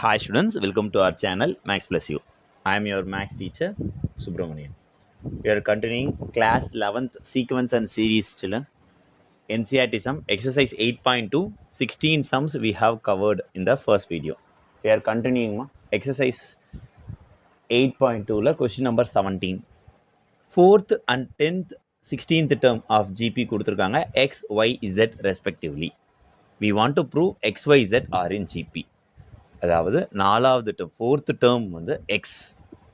Hi students, welcome to our channel Max Plus You. I am your Max teacher Subramanian. We are continuing class 11th sequence and series children. NCERT sum exercise 8.2 16 sums we have covered in the first video. We are continuing exercise 8.2 la question number 17. 4th and 10th 16th term of GP கொடுத்திருக்காங்க x, y, z respectively. We want to prove x, y, z are in GP. அதாவது நாலாவது term fourth term வந்து x,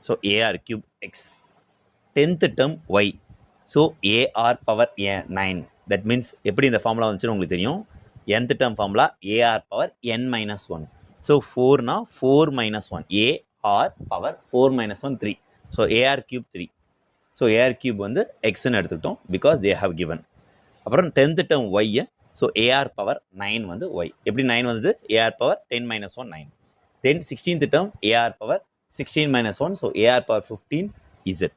so a r cube x. 10th term y, so a r power a 9. That means எப்படி இந்த formula வந்துச்சுன்னு உங்களுக்கு தெரியும். nth term formula a r power n minus 1. So 4னா 4 minus 1, a r power 4 minus 1 3. So a r cube 3. So a r cube வந்து எக்ஸ்ன்னு எடுத்துக்கிட்டோம் because they have given. அப்புறம் 10th டேர்ம் ஒய்யை, ஸோ ஏஆர் பவர் 9 வந்து ஒய். எப்படி 9 வந்தது? A r power 10 minus 1 9. Then 16th term AR power 16 minus 1, so AR power 15 Z.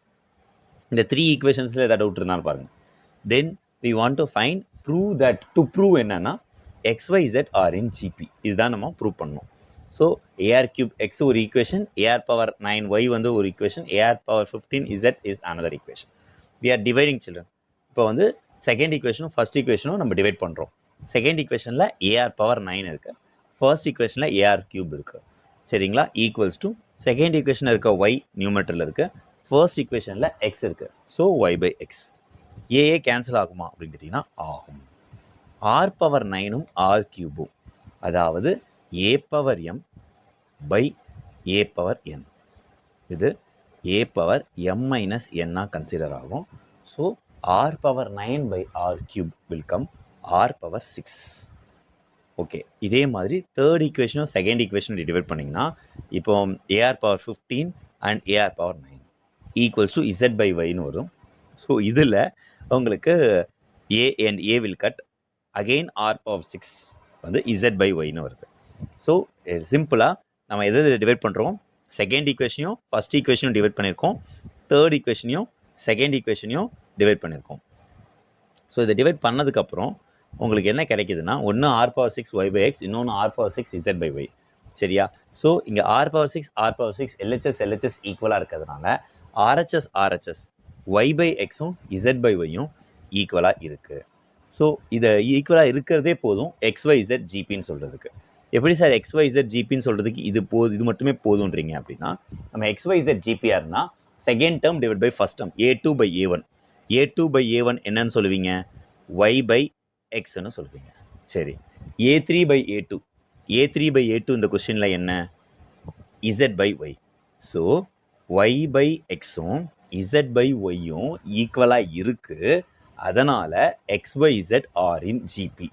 இந்த 3 equationsல ஏதாவது டவுட் இருந்தாலும் பாருங்க. Then we want to prove that, to prove என்னன்னா XYZ are in GP. இதுதான் நம்ம ப்ரூவ் பண்ணணும். ஸோ AR cube X ஒரு equation, AR power 9Y வந்து ஒரு equation, AR power 15 Z is another equation. We are dividing children. இப்போ வந்து second ஈக்குவேஷனும் first ஈக்குவேஷனும் நம்ம டிவைட் பண்ணுறோம். செகண்ட் ஈக்குவேஷனில் AR power 9 இருக்குது, ஃபர்ஸ்ட் ஈக்குவேஷனில் AR cube இருக்குது. சரிங்களா? ஈக்குவல்ஸ் டு செகண்ட் ஈக்குவேஷனில் இருக்க ஒய் நியூமெட்டரில் இருக்குது, ஃபர்ஸ்ட் ஈக்குவேஷனில் எக்ஸ் இருக்குது. So y by x. A a cancel ஆகுமா அப்படின்னு கேட்டிங்கன்னா ஆகும். ஆர் பவர் 9ம் ஆர் கியூபும், அதாவது a power m by a power n. இது ஏ பவர் எம் மைனஸ் என்னாக கன்சிடர் ஆகும். So r power 9 by r cube will come r power 6. Okay, இதே மாதிரி தேர்ட் ஈக்குவேஷனும் செகண்ட் ஈக்குவேஷனும் டிவைட் பண்ணிங்கன்னா இப்போ a r power 15 and a r power 9 equals to z by ஒய்னு வரும். ஸோ இதில் உங்களுக்கு a and a will cut, again r power 6 வந்து இசட் பை ஒய்னு வருது. ஸோ சிம்பிளாக நம்ம எது டிவைட் பண்ணுறோம்? செகண்ட் ஈக்குவேஷனையும் ஃபஸ்ட் ஈக்குவேஷனும் டிவைட் பண்ணியிருக்கோம், தேர்ட் ஈக்குவேஷனையும் செகண்ட் ஈக்குவேஷனையும் டிவைட் பண்ணியிருக்கோம். ஸோ இதை டிவைட் பண்ணதுக்கப்புறம் உங்களுக்கு என்ன கிடைக்குதுன்னா, ஒன்று ஆர் பவர் 6 ஒய் பை எக்ஸ், இன்னொன்று r power 6 z by y. சரியா? ஸோ இங்கே ஆர் பவர் 6 எல்ஹெச்எஸ் ஈக்குவலாக இருக்கிறதுனால ஆர்ஹெச்எஸ் ஒய் பை எக்ஸும் இசட் பை ஒய்யும் ஈக்குவலாக இருக்குது. ஸோ இதை ஈக்குவலாக இருக்கிறதே போதும் XYZ ஜிபின்னு சொல்கிறதுக்கு. எப்படி சார் XYZ ஜிபின்னு சொல்கிறதுக்கு இது மட்டுமே போதுன்றீங்க அப்படின்னா, நம்ம XYZ ஜிபிஆர்னா second term divide by first term A2 by A1. A2 by A1 என்னன்னு சொல்லுவீங்க? ஒய் பை எக்ஸ்ன்னு சொல்லுவீங்க. சரி, A3 by A2, A3 by A2 இந்த கொஸ்டினில் என்ன? Z by y. So y by எக்ஸும் இசட் பை ஒய்யும் ஈக்குவலாக இருக்குது, அதனால் XYZ ஆர் இன் ஜிபி.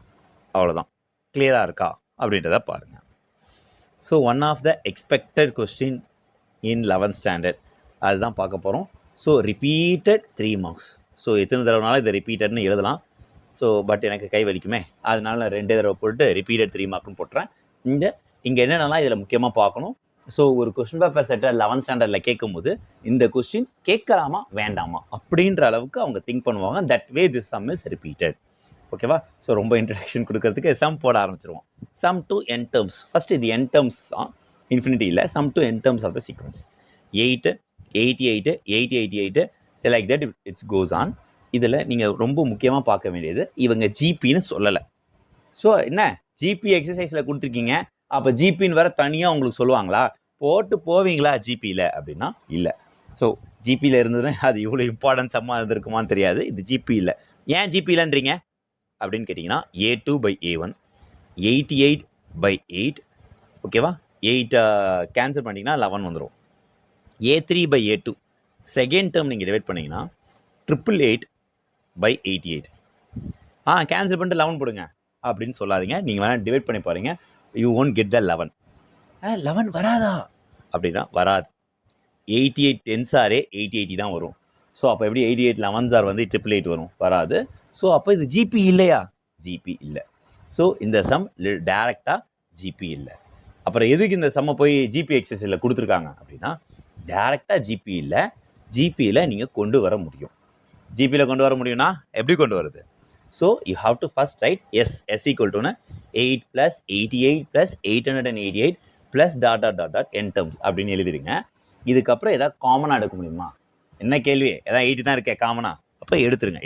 அவ்வளோதான். கிளியராக இருக்கா அப்படின்றத பாருங்கள். So one of the expected question in 11th standard அதுதான் பார்க்க போகிறோம். So repeated 3 marks. ஸோ எத்தனை தடவைனாலும் இதை ரிப்பீட்டட்னு எழுதலாம். ஸோ பட் எனக்கு கை வலிக்குமே, அதனால நான் 2 தடவை போட்டு ரிப்பீட்டட் 3 மார்க்னு போட்டுறேன். இங்கே என்னென்னலாம் இதில் முக்கியமாக பார்க்கணும். ஸோ ஒரு கொஸ்டின் பேப்பர் செட்டை 11th ஸ்டாண்டர்டில் கேட்கும்போது இந்த கொஸ்டின் கேட்கலாமா வேண்டாமா அப்படின்ற அளவுக்கு அவங்க திங்க் பண்ணுவாங்க. That way this sum is repeated. ஓகேவா? ஸோ ரொம்ப இன்ட்ரடக்ஷன் கொடுக்கறதுக்கு சம் போட ஆரம்பிச்சிருவோம். Sum to n terms. First இது என் டேர்ம்ஸ் தான், இன்ஃபினிட்டி இல்லை. Sum to n terms of the sequence 8 88 888 like that it's goes on. இதில் நீங்கள் ரொம்ப முக்கியமாக பார்க்க வேண்டியது, இவங்க ஜிபின்னு சொல்லலை. ஸோ என்ன ஜிபி எக்ஸசைஸில் கொடுத்துருக்கீங்க, அப்போ ஜிபின்னு வேறு தனியாக உங்களுக்கு சொல்லுவாங்களா? போட்டு போவீங்களா ஜிபியில் அப்படின்னா இல்லை. ஸோ ஜிபியில் இருந்ததுன்னா அது இவ்வளோ இம்பார்ட்டன்ஸ் அம்மா இருந்திருக்குமான்னு தெரியாது. இது ஜிபி இல்லை. ஏன் ஜிபியிலன்றீங்க அப்படின்னு கேட்டிங்கன்னா, A2 பை A1 88 பை 8. ஓகேவா? 8 கேன்சல் பண்ணிங்கன்னா 11 வந்துடும். A3 by A2 second term நீங்கள் டிவைட் பண்ணிங்கன்னா 888 பை 88. கேன்சல் பண்ணிட்டு 11 போடுங்க அப்படின்னு சொல்லாதீங்க. நீங்கள் வேணால் டிவைட் பண்ணி பாருங்கள், யூ ஒன்ட் கெட் த 11. 11 வராதா அப்படின்னா வராது. 88 10s ஆரே 880 தான் வரும். ஸோ அப்போ எப்படி 88 11s ஆர் வந்து 888 வரும்? வராது. ஸோ அப்போ இது ஜிபி இல்லையா? ஜிபி இல்லை. ஸோ இந்த சம் டேரெக்டாக ஜிபி இல்லை. அப்புறம் எதுக்கு இந்த சம்மை போய் ஜிபி எக்ஸசைஸில் கொடுத்துருக்காங்க அப்படின்னா, டேரெக்டாக ஜிபி இல்லை, ஜிபியில் நீங்கள் கொண்டு வர முடியும். ஜிபியில் கொண்டு வர முடியும்னா எப்படி கொண்டு வருது? So you have to first write S equal டுன்னு 8 + 88 + 888 plus dot dot dot dot n terms அப்படின்னு எழுதிடுங்க. இதுக்கப்புறம் எதாவது காமனாக எடுக்க முடியுமா? என்ன கேள்வி? எதாவது 8 தான் இருக்கே காமனாக, அப்போ எடுத்துருங்க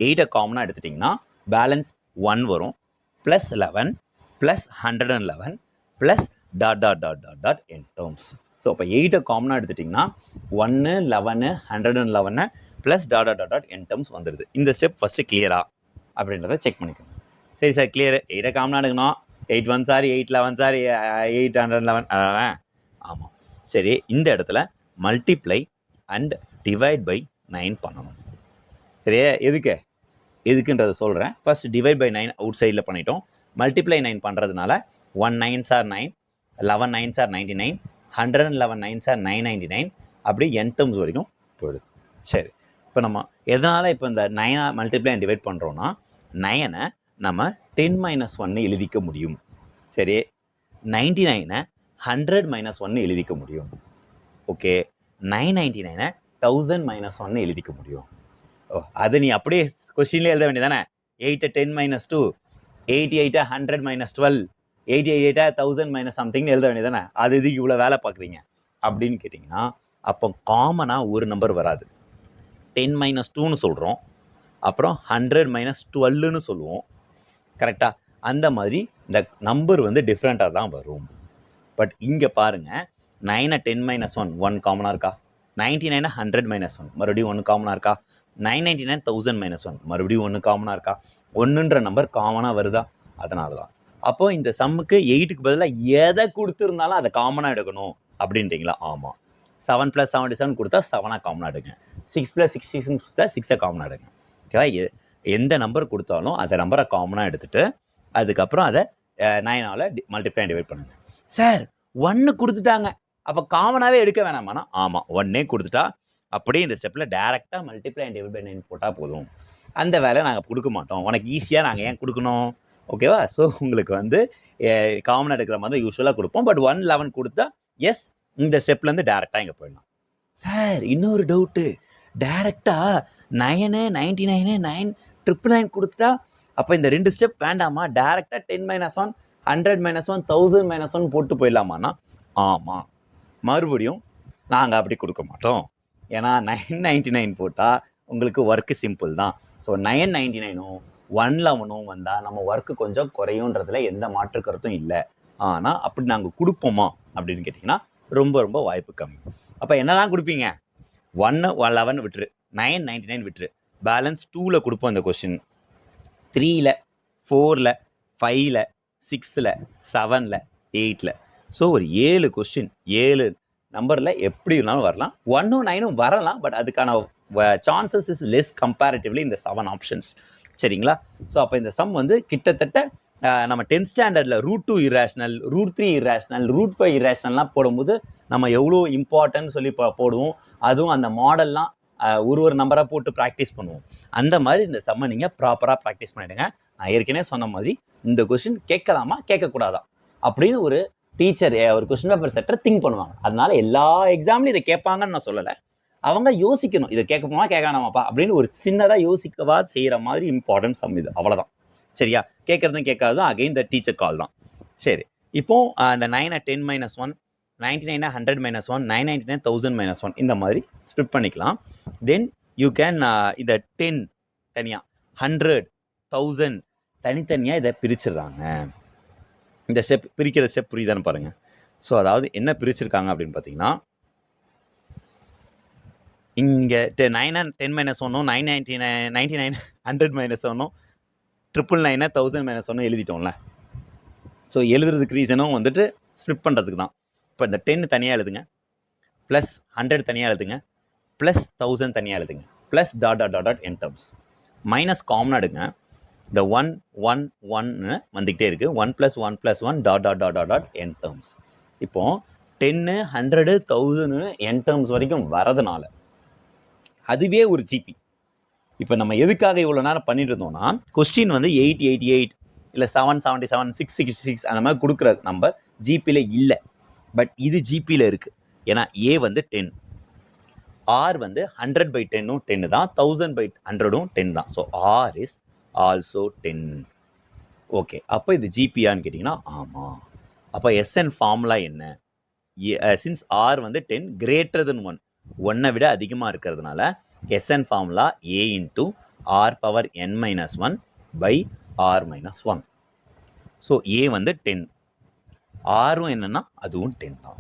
8 காமனாக எடுத்துட்டிங்கன்னா பேலன்ஸ் 1 வரும், plus 11 plus 111 plus dot dot dot dot dot n terms. So அப்போ 8 காமனாக எடுத்துட்டிங்கன்னா 1 11 111 plus dot dot dot dot n terms வந்துடுது. இந்த ஸ்டெப் ஃபஸ்ட்டு கிளியரா அப்படின்றத செக் பண்ணிக்கோங்க. சரி சார் கிளியர், 8 காமனாக எடுக்கணும், 8 1 சார் 8 11 சார் 811 அதான். ஆமாம் சரி, இந்த இடத்துல மல்டிப்ளை அண்ட் டிவைட் பை 9 பண்ணணும். சரியா? எதுக்குன்றதை சொல்கிறேன். ஃபர்ஸ்ட் டிவைட் பை 9 அவுட் சைடில் பண்ணிட்டோம். மல்டிப்ளை 9 பண்ணுறதுனால 1 9 சார் 9, 11 9 சார் 99, 111 9 சார் 999, அப்படி என் டேர்ம்ஸ் வரைக்கும் போயிடுது. சரி, இப்போ நம்ம எதனால் இப்போ இந்த 9 மல்டிப்ளை அண்ட் டிவைட் பண்ணுறோன்னா 9 நம்ம 10 - 1 எழுதிக்க முடியும். சரி, 99 100 - 1 எழுதிக்க முடியும். ஓகே, 999 1000 - 1 எழுதிக்க முடியும். ஓ, அது நீ அப்படியே கொஸ்டின்லேயே எழுத வேண்டியதானே. 8 10 - 2, 88 100 - 12, 88 1000 - something எழுத வேண்டியதானே. அது இதுக்கு இவ்வளோ வேலை பார்க்குறீங்க அப்படின்னு கேட்டிங்கன்னா, அப்போ காமனாக ஒரு நம்பர் வராது. 10 - 2ன்னு சொல்கிறோம், அப்புறம் 100 - 12ன்னு சொல்லுவோம். கரெக்டாக? அந்த மாதிரி இந்த நம்பர் வந்து டிஃப்ரெண்ட்டாக தான் வரும். பட் இங்கே பாருங்கள், 9 10 - 1 1 காமனாக இருக்கா, 99 100 - 1 மறுபடியும் 1 காமனாக இருக்கா, 999 1000 - 1 மறுபடியும் 1 காமனாக இருக்கா, 1ன்ற நம்பர் காமனாக வருதா? அதனால தான். அப்போது இந்த சம்முக்கு 8க்கு பதிலாக எதை கொடுத்துருந்தாலும் அதை காமனாக எடுக்கணும் அப்படின்றீங்களா? ஆமாம். 7 + 77 கொடுத்தா 7 காமனாக எடுங்க, 6 + 66 கொடுத்தா 6 காமனாக எடுங்க. ஓகேவா? எந்த நம்பர் கொடுத்தாலும் அதை நம்பரை காமனாக எடுத்துகிட்டு அதுக்கப்புறம் அதை 9ஆல் மல்டிப்ளை அண்ட் டிவைட் பண்ணுங்கள். சார் 1 கொடுத்துட்டாங்க, அப்போ காமனாகவே எடுக்க வேணாமாண்ணா? ஆமாம், 1 கொடுத்துட்டா அப்படியே இந்த ஸ்டெப்பில் டேரெக்டாக மல்டிப்ளை அண்ட் டிவைட் பை 9 போட்டால் போதும். அந்த வேலை நாங்கள் கொடுக்க மாட்டோம், உனக்கு ஈஸியாக நாங்கள் ஏன் கொடுக்கணும்? ஓகேவா? ஸோ உங்களுக்கு வந்து காமனாக எடுக்கிற மாதிரி தான் யூஸ்வலாக கொடுப்போம். பட் 1 11 கொடுத்தா எஸ், இந்த ஸ்டெப்லேருந்து டேரெக்டாக இங்கே போயிடலாம். சார் இன்னொரு டவுட்டு, டேரெக்டாக 9 99 9 999 கொடுத்துட்டா அப்போ இந்த 2 ஸ்டெப் வேண்டாமா? டேரெக்டாக 10 - 1 100 - 1 1000 - 1 போட்டு போயிடலாமாண்ணா? ஆமாம், மறுபடியும் நாங்கள் அப்படி கொடுக்க மாட்டோம். ஏன்னா 999 போட்டால் உங்களுக்கு ஒர்க்கு சிம்பிள் தான். ஸோ 999ம் 111ம் வந்தால் நம்ம ஒர்க்கு கொஞ்சம் குறையுன்றதுல எந்த மாற்று கருத்தும் இல்லை. ஆனால் அப்படி நாங்கள் கொடுப்போமா அப்படின்னு கேட்டிங்கன்னா ரொம்ப ரொம்ப வாய்ப்பு கம்மி. அப்போ என்ன தான் கொடுப்பீங்க? 1 11 விட்டுரு, 999 விட்டுரு, பேலன்ஸ் 2ல் கொடுப்போம் இந்த கொஸ்டின், 3ல் 4ல் 5ல் 6ல் 7ல் 8ல். ஸோ ஒரு 7 கொஸ்டின் 7 நம்பரில் எப்படி இருந்தாலும் வரலாம், 1ம் 9ம் வரலாம். பட் அதுக்கான சான்சஸ் இஸ் லெஸ் கம்பேரிட்டிவ்லி இந்த 7 ஆப்ஷன்ஸ். சரிங்களா? ஸோ அப்போ இந்த சம் வந்து கிட்டத்தட்ட நம்ம 10th ஸ்டாண்டர்டில் √2 இர்ரேஷனல், √3 இர்ரேஷனல், √5 இர்ரேஷனல்லாம் போடும்போது நம்ம எவ்வளோ இம்பார்ட்டன்ட் சொல்லி போடுவோம். அதுவும் அந்த மாடல்லாம் ஒரு நம்பராக போட்டு ப்ராக்டிஸ் பண்ணுவோம். அந்த மாதிரி இந்த சம்மை நீங்கள் ப்ராப்பராக ப்ராக்டிஸ் பண்ணிவிடுங்க. நான் ஏற்கனவே சொன்ன மாதிரி இந்த கொஸ்டின் கேட்கலாமா கேட்கக்கூடாதா அப்படின்னு ஒரு டீச்சர் ஒரு கொஸ்டின் பேப்பர் செட்டர் திங்க் பண்ணுவாங்க. அதனால எல்லா எக்ஸாம்லையும் இதை கேட்பாங்கன்னு நான் சொல்லலை. அவங்க யோசிக்கணும், இதை கேட்கணுமா கேட்கணுமாப்பா அப்படின்னு ஒரு சின்னதாக யோசிக்கவா செய்கிற மாதிரி இம்பார்ட்டன்ட் சம் இது, அவ்வளோதான். சரியா? கேட்குறதும் கேட்காததும் அகெயின் த டீச்சர் கால் தான். சரி, இப்போது அந்த 9 10 - 1, 99 100 - 1, 999 1000 - 1 இந்த மாதிரி ஸ்ப்ளிட் பண்ணிக்கலாம். தென் யூ கேன் இந்த 10 தனியாக, 100 1000 தனித்தனியாக இதை பிரிச்சிடுறாங்க. இந்த ஸ்டெப் பிரிக்கிற ஸ்டெப் புரியுதான்னு பாருங்கள். ஸோ அதாவது என்ன பிரிச்சிருக்காங்க அப்படின்னு பார்த்தீங்கன்னா, இங்கே 9 10 - 1, 999 99 100 - 1, 999 1000 - 1 எழுதிட்டோம்ல. ஸோ எழுதுறதுக்கு ரீசனும் வந்துட்டு ஸ்ப்ளிட் பண்ணுறதுக்கு தான். இப்போ இந்த 10 தனியாக எழுதுங்க, ப்ளஸ் 100 தனியாக எழுதுங்க, ப்ளஸ் 1000 தனியாக எழுதுங்க, plus dot dot dot n terms, minus காமனாக எடுங்க. இந்த 1 1 1ன்னு வந்துக்கிட்டே இருக்குது, 1 + 1 + 1 dot dot dot dot dot n terms. இப்போது 10 100 1000 என் டேர்ம்ஸ் வரைக்கும் வரதுனால அதுவே ஒரு ஜிபி. இப்போ நம்ம எதுக்காக இவ்வளோ நேரம் பண்ணிட்டு இருந்தோம்னா, கொஸ்டின் வந்து 888 இல்லை 777 666 அந்த மாதிரி கொடுக்குற நம்பர் ஜிபியில் இல்லை. பட் இது ஜிபியில் இருக்குது. ஏன்னா ஏ வந்து 10, ஆர் வந்து 100/10ம் 10 தான், 1000/100ம் 10 தான். So r is also 10. Okay, அப்போ இது ஜிபியான்னு கேட்டிங்கன்னா ஆமாம். அப்போ எஸ்என் ஃபார்முலா என்ன? சின்ஸ் ஆர் வந்து 10 greater than 1 ஒன்னை விட அதிகமாக இருக்கிறதுனால s n formula a into r power n minus one by r minus one. So a வந்து 10, ஆரும் என்னென்னா அதுவும் 10 தான்.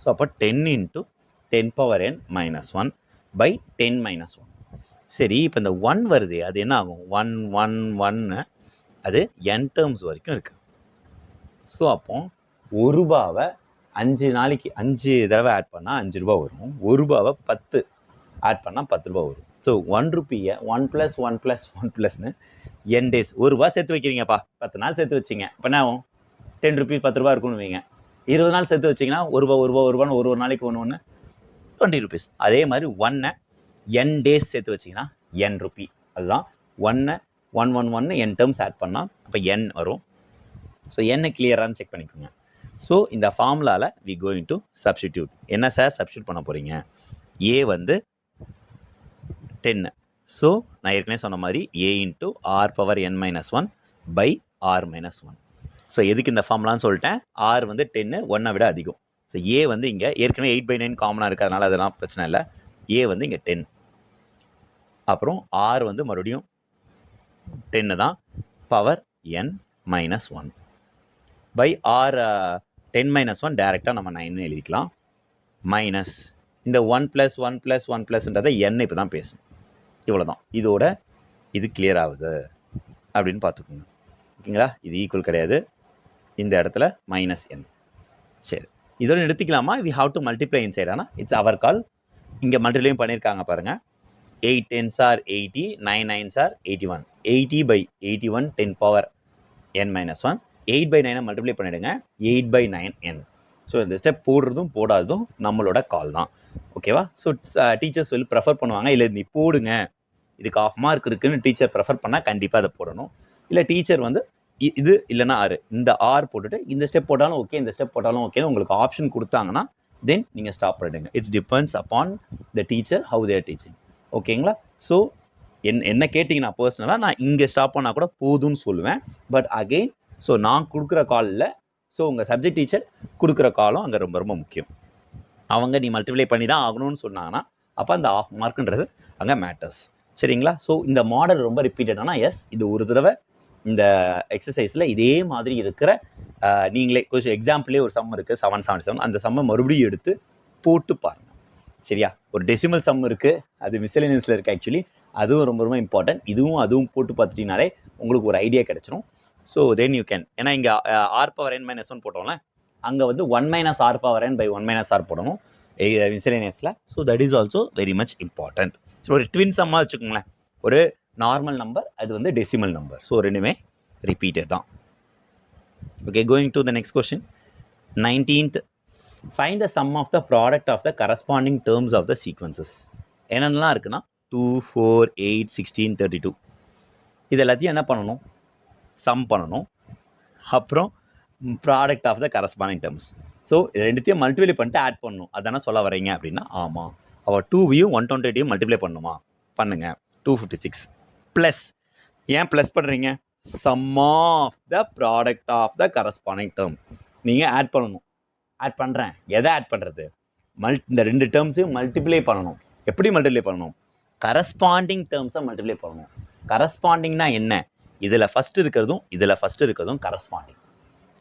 ஸோ அப்போ 10 into 10 power n minus one by 10 minus one. சரி, இப்போ இந்த 1 வருது, அது என்ன ஆகும்? 1 1 1 அது n டேர்ம்ஸ் வரைக்கும் இருக்குது. ஸோ அப்போ ஒரு ரூபாவை 5 நாளைக்கு 5 தடவை ஆட் பண்ணால் 5 ரூபா வரும். ஒரு ரூபாவை 10 ஆட் பண்ணால் 10 ரூபா வரும். ஸோ 1 ரூபியை 1 + 1 + 1 +ன்னு n டேஸ் ஒரு ரூபா சேர்த்து வைக்கிறீங்கப்பா, 10 நாள் சேர்த்து வச்சிங்க, இப்போ என்ன ஆகும்? 10 ருபீஸ் 10 ரூபா இருக்குன்னு வைங்க. 20 நாள் சேர்த்து வச்சிங்கன்னா ஒரு ரூபான்னு ஒரு நாளைக்கு ஒன்று 20 ருபீஸ். அதே மாதிரி 1 n டேஸ் சேர்த்து வச்சிங்கன்னா n ருபி. அதுதான் 1 1 1 1 n டேர்ம்ஸ் ஆட் பண்ணால் அப்போ n வரும். ஸோ n கிளியரானு செக் பண்ணிக்கோங்க. ஸோ இந்த ஃபார்முலாவில் வி கோயிங் டு சப்ஸ்டிடியூட். என்ன சார் சப்ஸ்டியூட் பண்ண போகிறீங்க? ஏ வந்து 10. ஸோ நான் ஏற்கனவே சொன்ன மாதிரி a into r power n minus one by r minus one. So எதுக்கு இந்த ஃபார்முலான்னு சொல்லிட்டேன், ஆர் வந்து 10 1 விட அதிகம். ஸோ ஏ வந்து இங்கே ஏற்கனவே 8/9 காமனாக இருக்கிறதுனால அதெல்லாம் பிரச்சனை இல்லை. ஏ வந்து இங்கே 10, அப்புறம் ஆர் வந்து மறுபடியும் 10 தான், power n minus one by r 10 minus one டேரெக்டாக நம்ம 9 எழுதிக்கலாம். மைனஸ் இந்த 1 + 1 + 1 +ன்றதை n இப்போ தான் பேசணும். இவ்வளோ தான். இதோட இது கிளியர் ஆகுது அப்படின்னு பார்த்துக்கோங்க. ஓகேங்களா? இது ஈக்குவல் கிடையாது, இந்த இடத்துல -n. சரி, இதோட நிறுத்திக்கலாமா? We have to multiply inside. ஆனால் இட்ஸ் அவர் கால். இங்கே மல்டிப்ளையும் பண்ணியிருக்காங்க பாருங்கள். 8 10s are 80, 9 9s are 81. 80/81 10 power n minus one. 8/9 multiply பண்ணிவிடுங்க, 8/9n. ஸோ இந்த ஸ்டெப் போடுறதும் போடாததும் நம்மளோட கால் தான். ஓகேவா? ஸோ டீச்சர்ஸ் சொல்லி ப்ரெஃபர் பண்ணுவாங்க, இல்லை நீ போடுங்க இதுக்கு ½ மார்க் இருக்குன்னு டீச்சர் ப்ரெஃபர் பண்ணால் கண்டிப்பாக அதை போடணும். இல்லை டீச்சர் வந்து இது இல்லைனா ஆறு, இந்த ஆர் போட்டுட்டு இந்த ஸ்டெப் போட்டாலும் ஓகே, இந்த ஸ்டெப் போட்டாலும் ஓகேன்னு உங்களுக்கு ஆப்ஷன் கொடுத்தாங்கன்னா தென் நீங்கள் ஸ்டாப் பண்ணிடுங்க. It's depends upon the teacher how their teaching. ஓகேங்களா? ஸோ என்ன கேட்டிங்கன்னா பர்சனலாக நான் இங்கே ஸ்டாப் பண்ணால் கூட போதும்னு சொல்லுவேன். பட் அகெயின் ஸோ நான் கொடுக்குற காலில் ஸோ உங்கள் சப்ஜெக்ட் டீச்சர் கொடுக்குற காலம் அங்கே ரொம்ப ரொம்ப முக்கியம். அவங்க நீ மல்டிப்ளை பண்ணி தான் ஆகணும்னு சொன்னாங்கன்னா அப்போ அந்த ½ மார்க்குன்றது அங்கே மேட்டர்ஸ். சரிங்களா? ஸோ இந்த மாடல் ரொம்ப ரிப்பீட்டடானா எஸ், இது ஒரு தடவை இந்த எக்ஸசைஸில் இதே மாதிரி இருக்கிற நீங்களே கொஞ்சம் எக்ஸாம்பிளே ஒரு சம் இருக்குது 777, அந்த சம்மை மறுபடியும் எடுத்து போட்டு பாருங்கள். சரியா? ஒரு டெசிமல் சம் இருக்குது, அது மிஸ்செலேனியஸில் இருக்குது ஆக்சுவலி, அதுவும் ரொம்ப ரொம்ப இம்பார்ட்டன்ட். இதுவும் அதுவும் போட்டு பார்த்துட்டிங்கனாலே உங்களுக்கு ஒரு ஐடியா கிடச்சிரும். ஸோ தென் யூ கேன், ஏன்னா இங்கே r power n minus one போட்டோம்ல, அங்கே வந்து 1 - r power n by 1 - r போடணும் மிஸ்செலேனியஸில். So that is also very much important. So ஒரு ட்வின் சம்மாக வச்சுக்கோங்களேன், ஒரு நார்மல் நம்பர், அது வந்து டெசிமல் நம்பர். ஸோ ரெண்டுமே ரிப்பீட்டட் தான். Okay, going to the next question. 19th, find the sum of the product of the corresponding terms of the sequences. என்னென்னலாம் இருக்குன்னா 2 4 8 16 32. இது எல்லாத்தையும் என்ன பண்ணணும்? சம் பண்ணணும். அப்புறம் product of the corresponding terms. So இது ரெண்டுத்தையும் மல்டிப்ளை பண்ணிட்டு ஆட் பண்ணணும், அதானே சொல்ல வரீங்க அப்படின்னா ஆமாம். அவள் 2வையும் 128 மல்டிப்ளை பண்ணணுமா? பண்ணுங்க. 256 ப்ளஸ், ஏன் ப்ளஸ் பண்ணுறீங்க? Sum of the product of the corresponding term நீங்கள் ஆட் பண்ணணும். ஆட் பண்ணுறேன், எதை ஆட் பண்ணுறது? இந்த ரெண்டு டேர்ம்ஸையும் மல்டிப்ளை பண்ணணும். எப்படி மல்டிப்ளை பண்ணணும்? கரஸ்பாண்டிங் டேர்ம்ஸை மல்டிப்ளை பண்ணணும். கரஸ்பாண்டிங்னா என்ன? இதில் ஃபஸ்ட் இருக்கிறதும் இதில் ஃபஸ்ட் இருக்கிறதும் கரஸ்பாண்டிங்,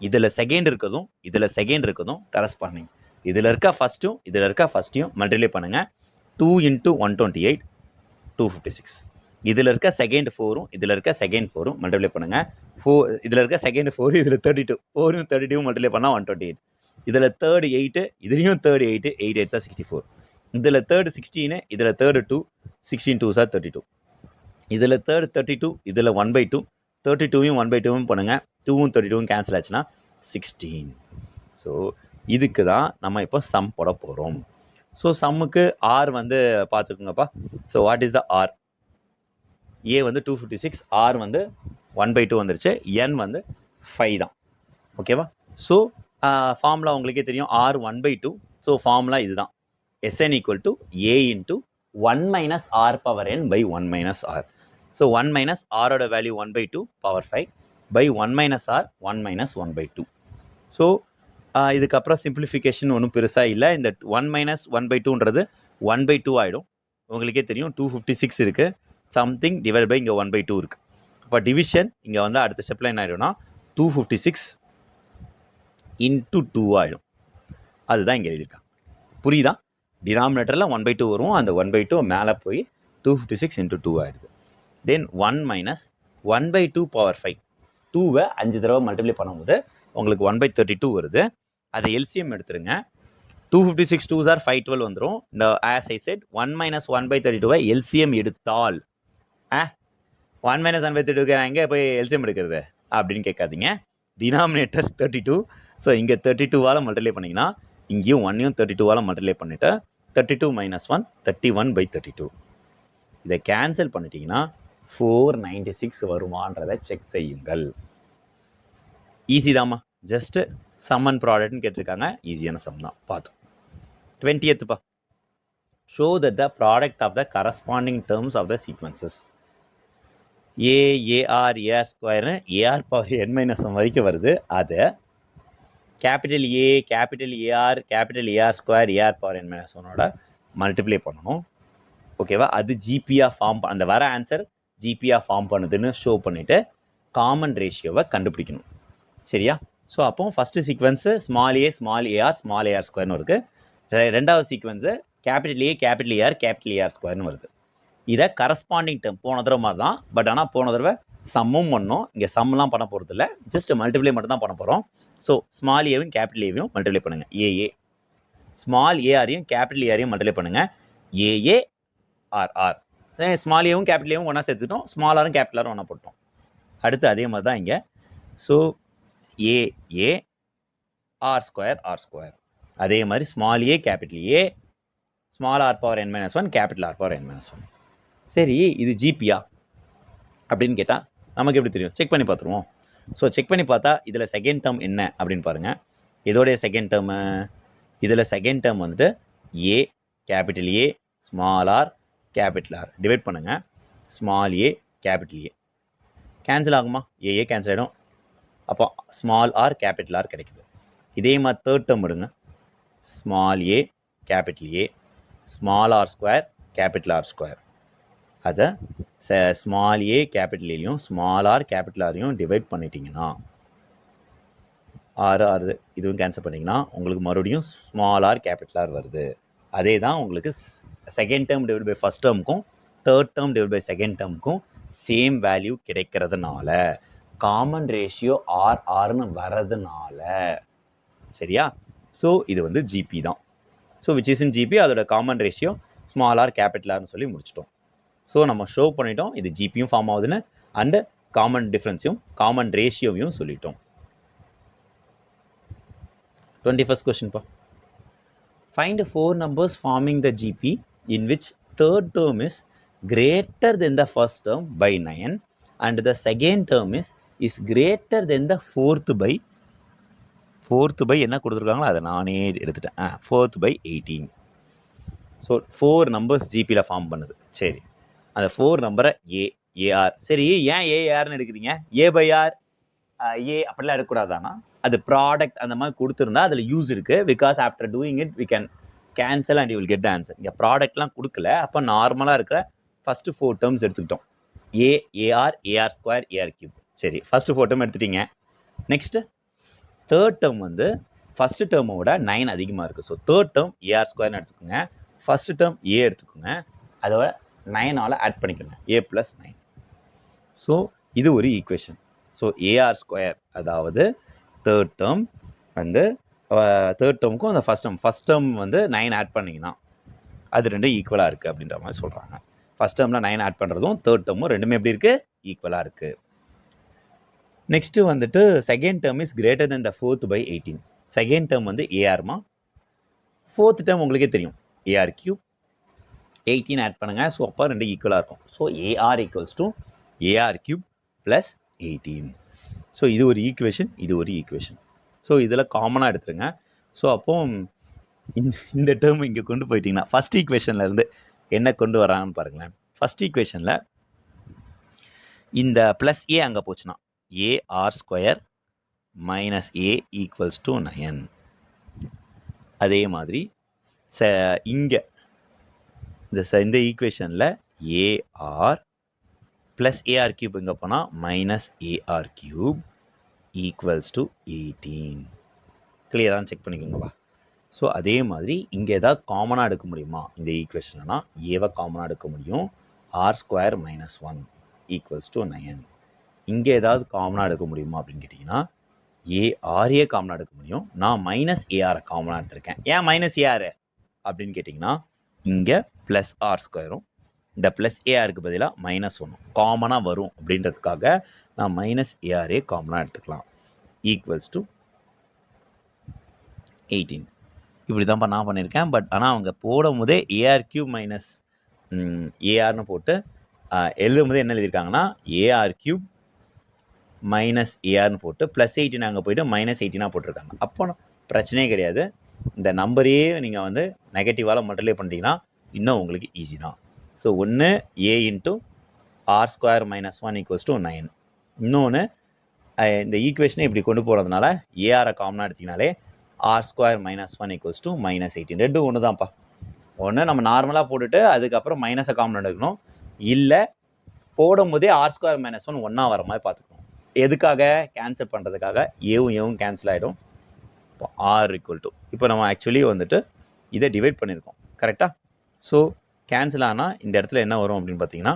இதில் செகண்ட் இருக்கிறதும் இதில் செகண்ட் இருக்கிறதும் கரஸ்பாண்டிங். இதில் இருக்க ஃபஸ்ட்டும் இதில் இருக்க ஃபஸ்ட்டையும் மல்டிப்ளை பண்ணுங்கள். 2 × 128 256. இதில் இருக்க செகண்ட் 4ம் இதில் இருக்க செகண்ட் 4ம் மல்டிப்ளை பண்ணுங்கள். 4 இதில் இருக்க செகண்ட் 4 இதில் 32, 4ம் 32 மல்டிப்ளை பண்ணால் 128. இதில் தேர்ட் 8, இதுலேயும் தேர்ட் 8, 8 8s are 64. இதில் தேர்ட் 16, இதில் தேர்ட் 2, 16 2s are 32. இதில் தேர்ட் 32, இதில் 1/2, 32வையும் 1/2 பண்ணுங்கள். 2ம் 32ம் கேன்சல் ஆச்சுன்னா 16. ஸோ இதுக்கு தான் நம்ம இப்போ சம் போட போகிறோம். ஸோ சம்முக்கு ஆர் வந்து பார்த்துக்கோங்கப்பா. So what is the r? A வந்து 256, ஆர் வந்து 1/2 வந்துருச்சு, என் வந்து 5 தான். ஓகேவா? ஸோ ஃபார்முலா உங்களுக்கே தெரியும், ஆர் 1/2. ஸோ ஃபார்முலா இதுதான், Sn = A × 1 - r power n by 1 - r. So 1 - r ஓட value 1/2 power 5 by 1 - r 1 - 1/2. So இதுக்கப்புறம் சிம்பிளிஃபிகேஷன் ஒன்றும் பெருசாக இல்லை. இந்த 1 மைனஸ் 1/2ன்றது 1/2 ஆகிடும். உங்களுக்கே தெரியும் 256 இருக்குது. சம்திங் டிவைட் பை இங்கே 1/2 இருக்குது. அப்போ டிவிஷன் இங்கே வந்து அடுத்த ஸ்டெப்பில் என்ன ஆகிடும்னா 256 இன்ட்டு 2 ஆகிடும். அதுதான் இங்கே எழுதியிருக்காங்க. புரியுதா? டினாமினேட்டரில் 1/2 வரும். அந்த 1/2 மேலே போய் 256 இன்ட்டு 2 ஆகிடுது. தென் 1 மைனஸ் 1/2 பவர் 5. 2வை 5 தடவை மல்டிப்ளை பண்ணும்போது உங்களுக்கு 1/32 வருது. அதை எல்சிஎம் எடுத்துருங்க. 256 2s are 512 வந்துடும். இந்த as I said 1 minus 1/32வை LCM எடுத்தால் 1 minus 1/32க்கு எங்கே போய் எல்சிஎம் எடுக்கிறது அப்படின்னு கேட்காதீங்க. டினாமினேட்டர் 32. ஸோ இங்கே 32வால் மல்டிப்ளை பண்ணிங்கன்னா இங்கேயும் 1ஐயும் 32வால் மல்டிப்ளை பண்ணிவிட்டு 32 minus 1 31/32. இதை கேன்சல் பண்ணிட்டீங்கன்னா 496 வருமானதை செக் செய்யுங்கள். ஈஸி தாம்மா. ஜஸ்ட்டு சம் அண்ட் ப்ராடக்ட்னு கேட்டிருக்காங்க. ஈஸியான சம் தான். பார்த்தோம். 20th பா. Show that the product of the corresponding terms of the sequences a r a r ஸ்கொயர்னு ஏஆர் பவர் n-1 வரைக்கும் வருது. அதை capital a capital a r square AR power n-1ஓட மல்டிப்ளை பண்ணணும். ஓகேவா? அது ஜிபியாக ஃபார்ம் அந்த வர ஆன்சர் ஜிபியாக ஃபார்ம் பண்ணுதுன்னு ஷோ பண்ணிவிட்டு காமன் ரேஷியோவை கண்டுபிடிக்கணும். சரியா? ஸோ அப்போ ஃபஸ்ட்டு சீக்வன்ஸு ஸ்மால் ஏஆர் ஸ்கொயர்னு இருக்குது. ரெண்டாவது சீக்வன்ஸு கேபிட்டல் ஏஆர் ஸ்கொயர்னு வருது. இதை கரஸ்பாண்டிங் டேர்ம் போன தடவை மாதிரி தான். பட் ஆனால் போன தடவை சம்மும் பண்ணோம். இங்கே சம்லாம் பண்ண போகிறது இல்லை. ஜஸ்ட் மல்டிப்ளை மட்டும் தான் பண்ண போகிறோம். ஸோ ஸ்மால் ஏவையும் கேபிட்டல் ஏவையும் மல்டிப்ளை பண்ணுங்கள். ஏஏ ஸ்மால் ஏஆரையும் கேபிட்டல் ஏஆரையும் மல்டிப்ளை பண்ணுங்கள். ஏஏஆர்ஆர் ஸ்மால் ஏவும் கேபிட்டல் ஏவும் ஒன்றா சேர்த்துட்டோம். ஸ்மால் ஆரும் கேபிட்டல் ஆரும் ஒன்றா போட்டோம். அடுத்து அதே மாதிரி தான் இங்கே. ஸோ ஏஏ ஆர் ஸ்கொயர் அதே மாதிரி ஸ்மால் ஏ கேபிட்டல் ஏ small R power n-1 capital R power n-1. சரி, இது ஜிபியா அப்படின்னு கேட்டால் நமக்கு எப்படி தெரியும்? செக் பண்ணி பார்த்துருவோம். ஸோ செக் பண்ணி பார்த்தா இதில் செகண்ட் டேர்ம் என்ன அப்படின்னு பாருங்கள். இதோடைய செகண்ட் டேர்மு இதில் செகண்ட் டேர்ம் வந்துட்டு a capital A small r capital r divide பண்ணுங்கள். Small A capital a cancel ஆகுமா? ஏஏ கேன்சல் ஆகிடும். அப்போ ஸ்மால் ஆர் கேபிட்டல் ஆர் கிடைக்குது. இதே மாதிரி தேர்ட் டேர்ம் எடுங்க. ஸ்மால் ஏ கேபிட்டல் ஏ small r square capital r square. அதை ஸ்மால் ஏ கேபிட்டல் ஏலையும் ஸ்மால் ஆர் கேபிட்டல் ஆரையும் டிவைட் பண்ணிட்டீங்கன்னா 6 இதுவும் கேன்சல் பண்ணிங்கன்னா உங்களுக்கு மறுபடியும் ஸ்மால் ஆர் கேபிட்டல் ஆர் வருது. அதே தான் உங்களுக்கு second term divide by first டேர்முக்கும் third term divide by second டேர்முக்கும் சேம் வேல்யூ கிடைக்கிறதுனால காமன் ரேஷியோ ஆர்னு வரதுனால. சரியா? ஸோ இது வந்து ஜிபி தான். So which is in GP. அதோட common ratio small r capital ஆர்னு சொல்லி முடிச்சிட்டோம். ஸோ நம்ம ஷோ பண்ணிட்டோம் இது ஜிபியும் ஃபார்ம் ஆகுதுன்னு. அண்டு காமன் டிஃப்ரென்ஸையும் காமன் ரேஷியோவையும் சொல்லிட்டோம். 21st கொஸ்டின் பா. Find 4 numbers forming the GP in which third term is greater than the first term by 9 and the second term is greater than the fourth by என்ன கொடுத்துருக்காங்களோ அதை நானே எடுத்துட்டேன். 4th by 18. So 4 numbers ஜிபியில் form பண்ணுது. சரி, அந்த 4 நம்பரை ஏஆர். சரி, ஏன் ஏஆர்னு எடுக்கிறீங்க? ஏ பை ஆர் ஏ அப்படிலாம் எடுக்கக்கூடாதானா? அது ப்ராடக்ட் அந்த மாதிரி கொடுத்துருந்தா அதில் யூஸ் இருக்குது. Because after doing it we can cancel and you will get the answer. இங்கே ப்ராடக்ட்லாம் கொடுக்கல. அப்போ நார்மலாக இருக்கிற ஃபஸ்ட்டு 4 டேர்ம்ஸ் எடுத்துக்கிட்டோம். AR square AR cube. சரி, ஃபஸ்ட்டு 4 டேர்ம் எடுத்துட்டீங்க. நெக்ஸ்ட்டு தேர்ட் டேர்ம் வந்து ஃபஸ்ட்டு டேர்மோட 9 அதிகமாக இருக்குது. ஸோ தேர்ட் டேர்ம் ஏஆர் ஸ்கொயர்னு எடுத்துக்கோங்க. ஃபஸ்ட்டு டேர்ம் ஏ எடுத்துக்கோங்க. அதோட 9ஆல் ஆட் பண்ணிக்கோங்க. ஏ + 9. ஸோ இது ஒரு ஈக்குவேஷன். ஸோ ஏஆர் ஸ்கொயர் அதாவது தேர்ட் டேர்ம் வந்து தேர்ட் டேர்முக்கும் அந்த ஃபஸ்ட் டேர்ம் வந்து 9 ஆட் பண்ணிங்கன்னா அது ரெண்டும் ஈக்குவலாக இருக்குது அப்படின்ற மாதிரி சொல்கிறாங்க. ஃபஸ்ட் டேர்மில் 9 ஆட் பண்ணுறதும் தேர்ட் டேர்மும் ரெண்டுமே எப்படி இருக்குது? ஈக்குவலாக இருக்குது. நெக்ஸ்ட்டு வந்துட்டு second term is greater then the 4th by 18. Second term வந்து ஏஆர்மா. ஃபோர்த் டேர்ம் உங்களுக்கே தெரியும் ஏஆர் கியூப். 18 ஆட் பண்ணுங்கள். ஸோ அப்போ ரெண்டு ஈக்குவலாக இருக்கும். So AR equals to AR cube + 18. So இது ஒரு ஈக்குவேஷன், இது ஒரு ஈக்குவேஷன். ஸோ இதில் காமனாக எடுத்துருங்க. ஸோ அப்போ இந்த டேர்ம் இங்கே கொண்டு போயிட்டிங்கன்னா ஃபஸ்ட் ஈக்குவேஷன்லேருந்து என்ன கொண்டு வராங்கன்னு பாருங்களேன். ஃபஸ்ட் ஈக்குவேஷனில் இந்த ப்ளஸ் ஏ அங்கே போச்சுன்னா AR square - A equals to 9. அதே மாதிரி இங்கே இந்த ஈக்குவேஷனில் ஏஆர் ப்ளஸ் ஏஆர் கியூப் இங்கே போனால் minus a r cube equals to 18. கிளியரானு செக் பண்ணிக்கோங்கப்பா. ஸோ அதே மாதிரி இங்கே ஏதாவது காமனாக எடுக்க முடியுமா இந்த ஈக்குவேஷன்னா ஏவை காமனாக எடுக்க முடியும். R square minus 1 equals to 9. இங்கே ஏதாவது காமனாக எடுக்க முடியுமா அப்படின்னு கேட்டிங்கன்னா ஏஆர்ஏ காமனாக எடுக்க முடியும். நான் மைனஸ் ஏஆரை காமனாக எடுத்திருக்கேன். ஏன் மைனஸ் ஏஆர் அப்படின்னு கேட்டிங்கன்னா இங்கே ப்ளஸ் ஆர் ஸ்கொயரும் இந்த ப்ளஸ் ஏஆருக்கு பதிலாக மைனஸ் 1 காமனாக வரும் அப்படின்றதுக்காக நான் மைனஸ் ஏஆரே காமனாக எடுத்துக்கலாம். Equals to 18. இப்படி தான்ப்பா நான் பண்ணியிருக்கேன். பட் ஆனால் அவங்க போடும் போதே ஏஆர் கியூப் மைனஸ் ஏஆர்னு போட்டு எழுதும் போதே என்ன எழுதியிருக்காங்கன்னா ஏஆர் கியூப் மைனஸ் ஏஆர்னு போட்டு ப்ளஸ் 18 அங்கே போய்ட்டு மைனஸ் 18 போட்டிருக்காங்க. அப்போ பிரச்சனையே கிடையாது. இந்த நம்பரையே நீங்கள் வந்து நெகட்டிவால் மல்டிப்ளை பண்ணிட்டீங்கன்னா இன்னும் உங்களுக்கு ஈஸி தான். ஸோ ஒன்று a into r square minus 1 equals to 9. இன்னொன்று இந்த ஈக்குவேஷனை இப்படி கொண்டு போகிறதுனால ஏஆரை காமனாக எடுத்திங்கனாலே r square minus 1 equals to minus 18. ரெண்டும் ஒன்று தான்ப்பா. ஒன்று நம்ம நார்மலாக போட்டுட்டு அதுக்கப்புறம் மைனஸை காமன் எடுக்கணும். இல்லை போடும் போதே ஆர் ஸ்கொயர் மைனஸ் 1 ஒன்றா வர மாதிரி பார்த்துக்கணும். எதுக்காக கேன்சல் பண்ணுறதுக்காக ஏவும் கேன்சல் ஆகிடும். இப்போ ஆர் ஈக்குவல் டு இப்போ நம்ம ஆக்சுவலி வந்துட்டு இதை டிவைட் பண்ணியிருக்கோம் கரெக்டாக. ஸோ கேன்சல் ஆனால் இந்த இடத்துல என்ன வரும் அப்படின்னு பார்த்தீங்கன்னா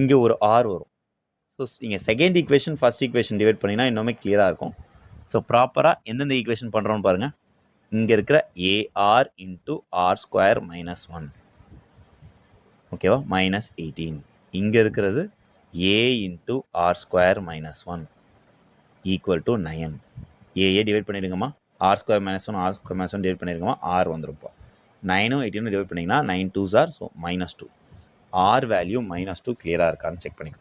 இங்கே ஒரு ஆர் வரும். ஸோ இங்கே second equation first equation divide பண்ணிங்கன்னா இன்னுமே கிளியராக இருக்கும். ஸோ ப்ராப்பராக எந்தெந்த ஈக்குவேஷன் பண்ணுறோன்னு பாருங்கள். இங்கே இருக்கிற a r into r square minus 1 ஓகேவா மைனஸ் 18. இங்கே இருக்கிறது a into r square minus 1 equal to 9. A a divide பண்ணிடுங்கம்மா. R square minus 1 r square minus 1 divide பண்ணிடுங்கம்மா. ஆர் வந்துருப்பா. 9 18 டிவைட் பண்ணிங்கன்னா 9 2s r so minus 2. R value minus 2 கிளியராக இருக்கான்னு check பண்ணிக்கோ.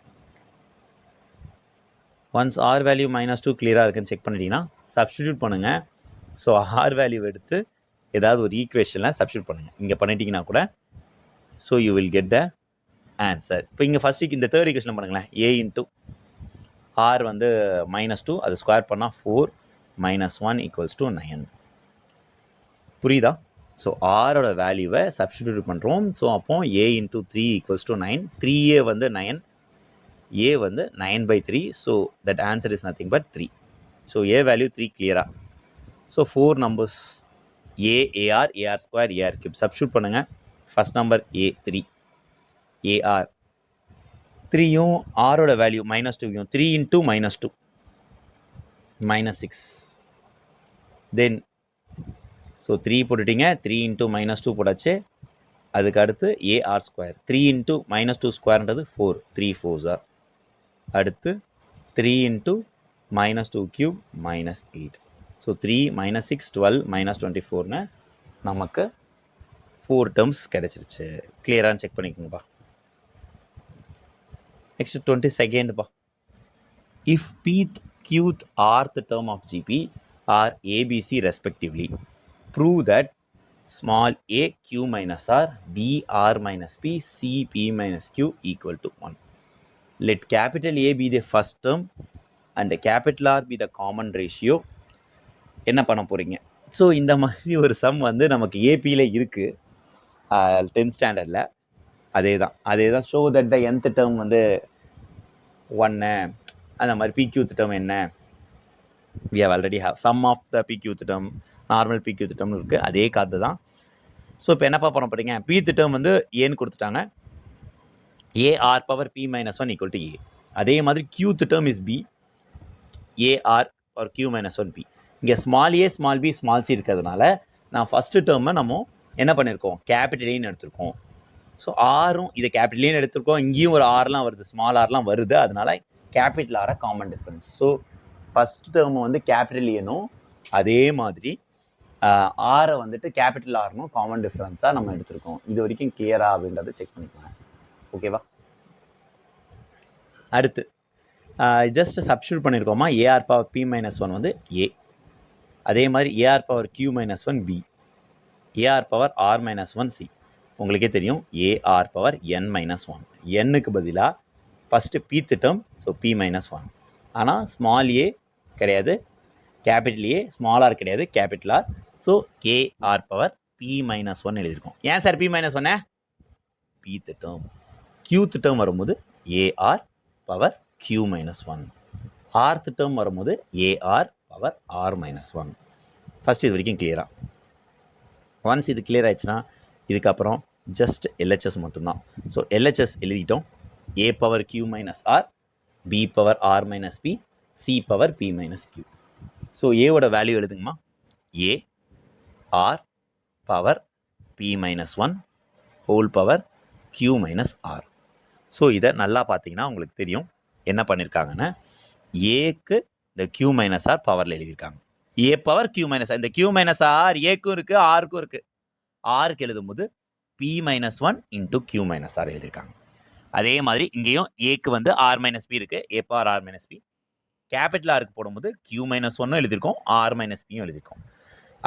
ஒன்ஸ் ஆர் வேல்யூ மைனஸ் 2 கிளியராக இருக்குன்னு செக் பண்ணிட்டீங்கன்னா சப்ஸ்டிடியூட் பண்ணுங்கள். ஸோ ஆர் வேல்யூ எடுத்து ஏதாவது ஒரு ஈக்குவேஷனில் சப்ஸ்டிடியூட் பண்ணுங்கள். இங்கே பண்ணிட்டீங்கன்னா கூட so you will get the answer. இப்போ இங்கே ஃபஸ்ட்டுக்கு இந்த தேர்ட் ஈக்குவேஷன் பண்ணுங்களேன். ஏ இன்ட்டு ஆர் வந்து மைனஸ் 2 அது ஸ்கொயர் பண்ணால் 4 மைனஸ் 1 ஈக்குவல்ஸ் டு 9. புரியுதா? ஸோ ஆரோட வேல்யூவை சப்ஸ்டிடியூட் பண்ணுறோம். ஸோ அப்போ A into 3 equals to 9. 3a வந்து 9, ஏ வந்து 9/3. So that answer is nothing but 3. So a value 3 கிளியராக. So 4 numbers a r a r square AR cube substitute பண்ணுங்கள். ஃபஸ்ட் நம்பர் ஏ 3 ஏஆர் 3யும் ஆரோட வேல்யூ மைனஸ் 2யும் 3 into minus 2 minus 6. Then so 3 போட்டுட்டிங்க. 3 into minus 2 போட்டாச்சு. அதுக்கு அடுத்து ஏஆர் ஸ்கொயர் 3 இன்ட்டு மைனஸ் 2 ஸ்கொயர்ன்றது 4 3 4s ஆர். அடுத்து 3 into minus 2 cube minus 8. So 3 minus 6 12 minus 24ன்னு நமக்கு 4 டேர்ம்ஸ் கிடச்சிருச்சு. கிளியரானு செக் பண்ணிக்கோங்கப்பா. Next 22nd. If pth, qth, rth term of GP are ABC respectively, prove that small a q minus r, b r minus p, c p minus q equal to 1. Let capital A be the first term and capital R be the common ratio. என்ன பண்ண போகிறீங்க? So இந்த மாதிரி ஒரு some வந்து நமக்கு ஏபியில் இருக்குது 10th ஸ்டாண்டர்டில். அதே தான் show that the nth term வந்து 1 அந்த மாதிரி pqth டேர்ம் என்ன we have already have sum of the pqth term normal pqth term இருக்குது. அதே காத்து தான். ஸோ இப்போ என்னப்பா பண்ண போகிறீங்க? pth term வந்து ஏன்னு கொடுத்துட்டாங்க. A r power p minus 1 equal to a. அதே மாதிரி qth term is b a r power q minus 1 p. இங்கே small a small b small c இருக்கிறதுனால நான் ஃபஸ்ட்டு டேர்மை நம்ம என்ன பண்ணியிருக்கோம்? கேபிட்டல் ஏன்னு எடுத்திருக்கோம். ஸோ ஆரும் இதை கேபிட்டல் ஏன்னு எடுத்திருக்கோம். இங்கேயும் ஒரு ஆர்லாம் வருது, ஸ்மால் ஆர்லாம் வருது. அதனால கேபிட்டல் ஆரை common difference. So first term வந்து கேபிட்டல் ஏனும் அதே மாதிரி ஆரை வந்துட்டு கேபிட்டல் ஆர்னும் காமன் டிஃப்ரென்ஸாக நம்ம எடுத்திருக்கோம். இது வரைக்கும் கிளியரா அப்படின்றத செக் பண்ணிக்கலாம். ஓகேவா? அடுத்து ஜஸ்ட் சப்ஸ்டியூட் பண்ணியிருக்கோமா? ஏஆர் பவர் பி மைனஸ் 1 வந்து ஏ. அதே மாதிரி a r power Q minus 1 b, a r power r minus 1 c. உங்களுக்கே தெரியும் ஏஆர் பவர் என் மைனஸ் 1. என்னுக்கு பதிலாக first pth term, so p minus 1. ஆனால் ஸ்மால் ஏ கிடையாது, கேபிட்டல் ஏ, ஸ்மால் ஆர் கிடையாது, capital r. So a r power p minus one எழுதியிருக்கோம். ஏன் sir p minus ஒன்று? Pth term. கியூத் டேர்ம் வரும்போது a r power Q minus one. Rth term வரும்போது a r power r minus one. First இது வரைக்கும் கிளியரா? Once இது கிளியர் ஆயிடுச்சுன்னா இதுக்கப்புறம் ஜஸ்ட் எல்ஹெச்எஸ் மட்டும்தான். ஸோ எல்ஹெச்எஸ் எழுதிட்டோம். A power Q minus r, b power r minus p, c power p minus q. So ஏவோட வேல்யூ எழுதுங்கம்மா. A r power p minus one whole power Q minus r. So இதை நல்லா பார்த்தீங்கன்னா உங்களுக்கு தெரியும் என்ன பண்ணியிருக்காங்கன்னா, ஏக்கு இந்த கியூ மைனஸ் ஆர் பவரில் எழுதியிருக்காங்க. A power Q minus R, இந்த கியூ மைனஸ் ஆர் ஏக்கும் இருக்குது ஆருக்கும் இருக்குது. ஆருக்கு எழுதும்போது P minus one into Q minus R எழுதியிருக்காங்க. அதே மாதிரி இங்கேயும் ஏக்கு வந்து ஆர் மைனஸ் பி இருக்குது, a power r minus p. Capital ஆருக்கு போடும்போது கியூ மைனஸ் ஒன்னும் எழுதியிருக்கோம், ஆர் மைனஸ் பியும் எழுதியிருக்கோம்.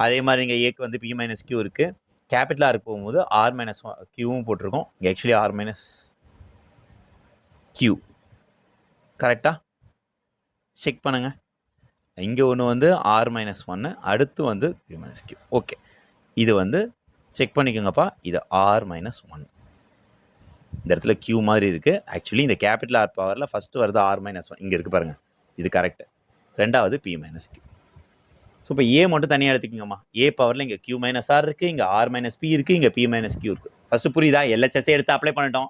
அதே மாதிரி இங்கே ஏக்கு வந்து பி மைனஸ் கியூ இருக்குது, கேபிட்டல் ஆருக்கு போகும்போது ஆர் மைனஸ் கியூவும் போட்டிருக்கோம். இங்கே ஆக்சுவலி ஆர் மைனஸ் கியூ. கரெக்டாக செக் பண்ணுங்கள். இங்கே ஒன்று வந்து ஆர் மைனஸ் ஒன்று, அடுத்து வந்து பி மைனஸ் கியூ. ஓகே, இது வந்து செக் பண்ணிக்கோங்கப்பா. இது ஆர் மைனஸ் ஒன். இந்த இடத்துல கியூ மாதிரி இருக்குது. ஆக்சுவலி இந்த கேபிட்டல் ஆர் பவரில் ஃபஸ்ட்டு வருது ஆர் மைனஸ் ஒன். இங்கே இருக்குது பாருங்கள், இது கரெக்டு. ரெண்டாவது பி மைனஸ் கியூ. ஸோ இப்போ ஏ மட்டும் தனியாக எடுத்துக்கிங்கம்மா. ஏ பவரில் இங்கே கியூ மைனஸ் ஆர் இருக்குது, இங்கே ஆர் மைனஸ் பி இருக்குது, இங்கே பி மைனஸ் கியூ இருக்குது. ஃபஸ்ட்டு புரியுதா? எல்ஹெச்எஸ்ஸே எடுத்து அப்ளை பண்ணிட்டோம்.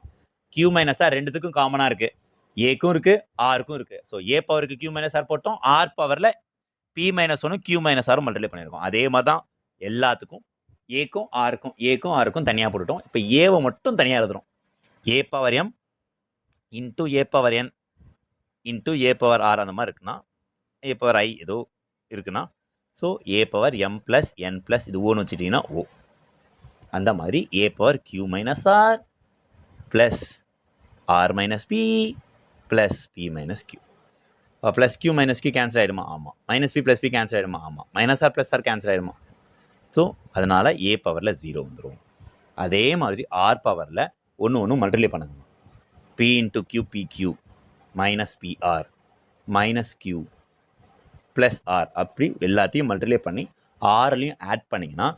கியூ மைனஸ் ஆர் ரெண்டுத்துக்கும் காமனாக இருக்குது, ஏக்கும் இருக்குது ஆருக்கும் இருக்குது. ஸோ ஏ பவருக்கு கியூ மைனஸ் ஆர் போட்டோம், ஆர் பவரில் பி மைனஸ் ஒன்று கியூ மைனஸ் ஆரும் மல்டிப்ளை பண்ணியிருக்கோம். அதே மாதிரி தான் எல்லாத்துக்கும் ஏக்கும் ஆருக்கும் தனியாக போட்டுட்டோம். இப்போ ஏவை மட்டும் தனியாக எழுதுகிறோம். A power m into a power n into a power r அந்த மாதிரி இருக்குன்னா, ஏ பவர் ஐ ஏதோ இருக்குன்னா, so a power m plus n plus இது ஓன்னு வச்சுட்டிங்கன்னா ஓ. அந்த மாதிரி a power Q minus r plus r minus p plus p minus Q. Plus q minus q cancel ஆகிடுமா? ஆமாம். Minus p plus p cancel ஆகிடுமா? ஆமாம். Minus r plus r cancel ஆகிடுமா? ஸோ அதனால் ஏ பவரில் 0 வந்துடும். அதே மாதிரி ஆர் பவரில் ஒன்று மல்டிப்ளை பண்ணுங்க. P into Q P Q minus PR minus Q plus R, அப்படி எல்லாத்தையும் மல்டிப்ளை பண்ணி ஆர்லையும் ஆட் பண்ணிங்கன்னா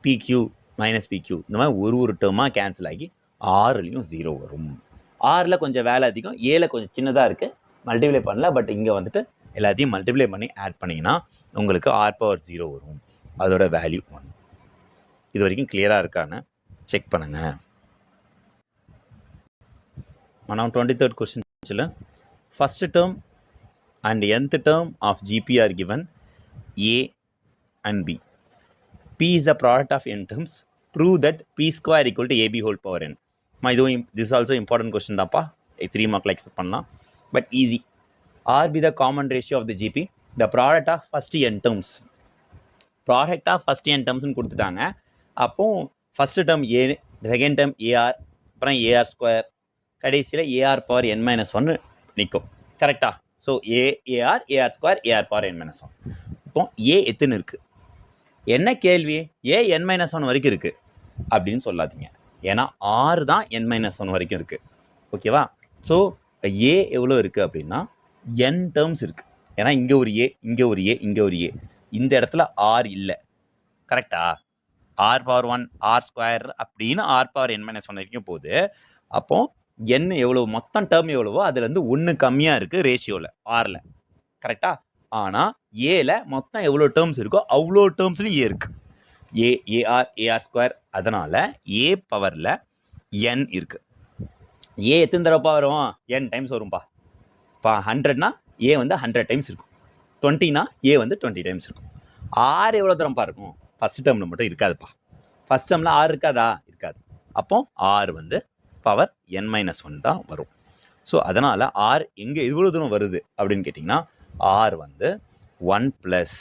பிக்யூ மைனஸ் பிக்யூ இந்த மாதிரி ஒரு டேர்மாக கேன்சல் ஆகி ஆர்லையும் 0 வரும். ஆரில் கொஞ்சம் வேலை அதிகம், ஏல கொஞ்சம் சின்னதாக இருக்குது, மல்டிப்ளை பண்ணல. பட் இங்கே வந்துட்டு எல்லாத்தையும் மல்டிப்ளை பண்ணி ஆட் பண்ணிங்கன்னா உங்களுக்கு ஆர் பவர் 0 வரும். அதோட வேல்யூ 1. இது வரைக்கும் கிளியராக இருக்கான்னு செக் பண்ணுங்கள். మనం 23rd question first term and nth term of GP are given A and B. P is the product of n terms. Prove that P square equal to AB whole power n. This is also important question தான்ப்பா. 3 mark expect பண்ணலாம், but easy. R be the common ratio of the GP, the product of first n terms. Product of first n terms கொடுத்துட்டாங்க. அப்போ first term a, second term ar, அப்புறம் ar square, கடைசியில் ar power n minus ஒன்று நிற்கும். கரெக்டாக? So ar square AR power n minus one. இப்போ a எத்தனை இருக்குது? என்ன கேள்வி? ஏ என் மைனஸ் ஒன் வரைக்கும் இருக்குது அப்படின்னு சொல்லாதீங்க. ஏன்னா ஆறு தான் என் மைனஸ் ஒன் வரைக்கும் இருக்குது. ஓகேவா? ஸோ ஏ எவ்வளோ இருக்குது அப்படின்னா என் டேர்ம்ஸ் இருக்குது. ஏன்னா இங்கே ஒரு ஏ, இங்கே ஒரு ஏ, இங்கே ஒரு ஏ. இந்த இடத்துல ஆர் இல்லை. கரெக்டா? ஆர் பவர் 1 ஆர் ஸ்கொயர் அப்படின்னு R power n minus one வரைக்கும் போகுது. அப்போது என் எவ்வளோ, மொத்தம் டேர்ம் எவ்வளவோ அதுலேருந்து 1 கம்மியாக இருக்குது ரேஷியோவில் ஆரில். கரெக்டாக? ஆனால் ஏல மொத்தம் எவ்வளோ டேர்ம்ஸ் இருக்கோ அவ்வளோ டேர்ம்ஸ்லையும் ஏ இருக்குது. AR square. அதனால் ஏ பவரில் என் இருக்குது. ஏ எத்தனை தடவைப்பா வரும்? என் டைம்ஸ் வரும்பா. இப்போ 100னா ஏ வந்து 100 டைம்ஸ் இருக்கும். 20னா ஏ வந்து 20 டைம்ஸ் இருக்கும். ஆர் எவ்வளோ தரம்ப்பா இருக்கும்? ஃபஸ்ட் டேர்மில் மட்டும் இருக்காதுப்பா. ஃபஸ்ட் டேர்மில் ஆர் இருக்காதா? இருக்காது. அப்போ ஆர் வந்து பவர் என் மைனஸ் ஒன் தான் வரும். ஸோ அதனால் ஆர் எங்கே இவ்வளோ தூரம் வருது அப்படின்னு கேட்டிங்கன்னா ஆர் வந்து 1 +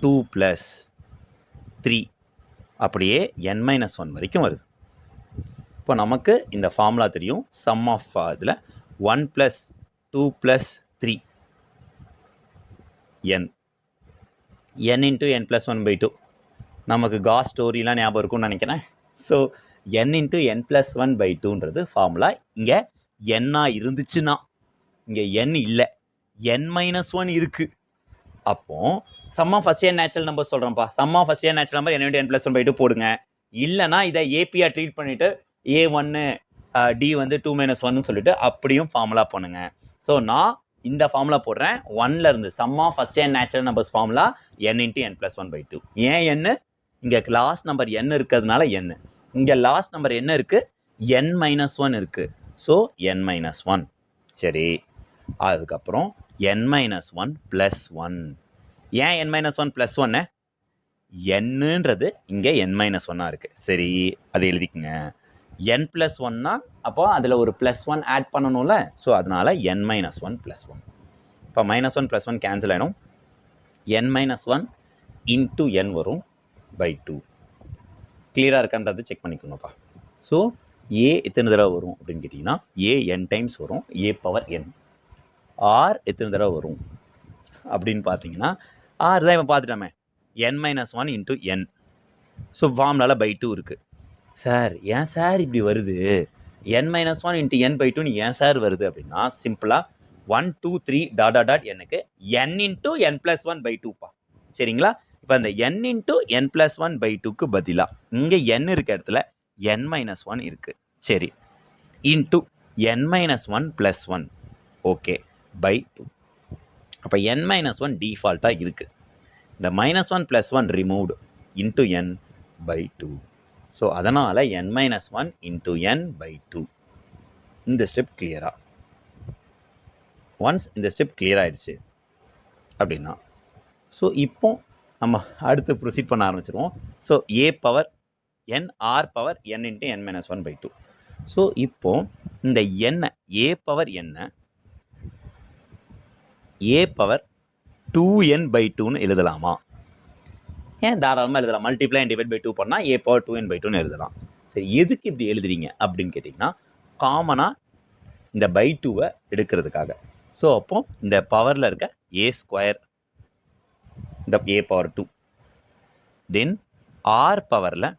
2 + 3 அப்படியே என் மைனஸ் ஒன் வரைக்கும் வருது. இப்போ நமக்கு இந்த ஃபார்முலா தெரியும். சம் ஆஃப் இதில் 1 + 2 + 3 n இன்ட்டு n + 1/2. நமக்கு காஸ் ஸ்டோரிலாம் ஞாபகம் இருக்கும்னு நினைக்கிறேன். ஸோ n இன்ட்டு n + 1/2ன்றது ஃபார்முலா. இங்கே n-ஆக இருந்துச்சுன்னா, இங்கே n இல்லை, n - 1 இருக்குது. அப்போது sum of first year natural number சொல்கிறேன்ப்பா. Sum of first year natural number n × n+1/2 போடுங்க. இல்லைனா இதை ஏபியாக ட்ரீட் பண்ணிவிட்டு A1 D வந்து 2 - 1 சொல்லிட்டு அப்படியும் ஃபார்முலா பண்ணுங்க. ஸோ நான் இந்த ஃபார்முலா போடுறேன். 1ல இருந்து sum of first year natural numbers formula n × n+1/2. ஏன் n? இங்கே லாஸ்ட் நம்பர் n இருக்கிறதுனால n. இங்கே லாஸ்ட் நம்பர் என்ன இருக்கு? n-1 இருக்கு. So n-1. சரி, அதுக்கப்புறம் n-1 + 1. ஏன் n-1 + 1? என்னன்றது இங்கே n-1 இருக்கு. சரி, அதை எழுதிக்குங்க. n+1னா அப்போ அதில் ஒரு +1 ஆட் பண்ணணும்ல. ஸோ அதனால n-1 + 1. இப்போ -1 + 1 கேன்சல் ஆகிடும். n-1 × n வரும் /2. கிளியராக இருக்கான்றது செக் பண்ணிக்கோங்கப்பா. ஸோ ஏ எத்தனை தடவை வரும் அப்படின்னு கேட்டிங்கன்னா ஏ n டைம்ஸ் வரும். a⁴n. ஆர் எத்தனை தடவை வரும் அப்படின்னு பார்த்தீங்கன்னா ஆர் தான் இப்போ பார்த்துட்டோமே, n-1 × n. ஸோ ஃபார்முலாவில் /2 இருக்குது. சார் ஏன் சார் இப்படி வருது? n-1 × n/2 ஏன் சார் வருது அப்படின்னா சிம்பிளாக 1 2 3 ... எனக்கு n × n+1/2பா. சரிங்களா? இப்போ அந்த n × n+1/2க்கு பதிலாக இங்கே n இருக்க இடத்துல n-1 இருக்குது. சரி, இன்ட்டு n-1 + 1. ஓகே, /2. அப்போ n-1 டிஃபால்ட்டாக இருக்குது. இந்த -1 + 1 ரிமூவ்டு இன்ட்டு n /2. ஸோ அதனால் n-1 × n/2. இந்த ஸ்டெப் கிளியரா? ஒன்ஸ் இந்த ஸ்டெப் கிளியர் ஆகிடுச்சு அப்படின்னா ஸோ இப்போ நம்ம அடுத்து ப்ரொசீட் பண்ண ஆரம்பிச்சிருவோம். So a⁴n r⁴n × n-1/2. So இப்போ இந்த n a⁴n a⁴2n/2ன்னு எழுதலாமா? ஏன் தாராளமாக எழுதலாம். மல்டிப்ளை அண்ட் டிவைட் பை 2 பண்ணால் a⁴2n/2ன்னு எழுதலாம். சரி, எதுக்கு இப்படி எழுதுறீங்க அப்படின்னு கேட்டிங்கன்னா காமனாக இந்த /2வை எடுக்கிறதுக்காக. ஸோ அப்போ இந்த பவரில் இருக்க a², இந்த a⁴2, தென் r பவரில்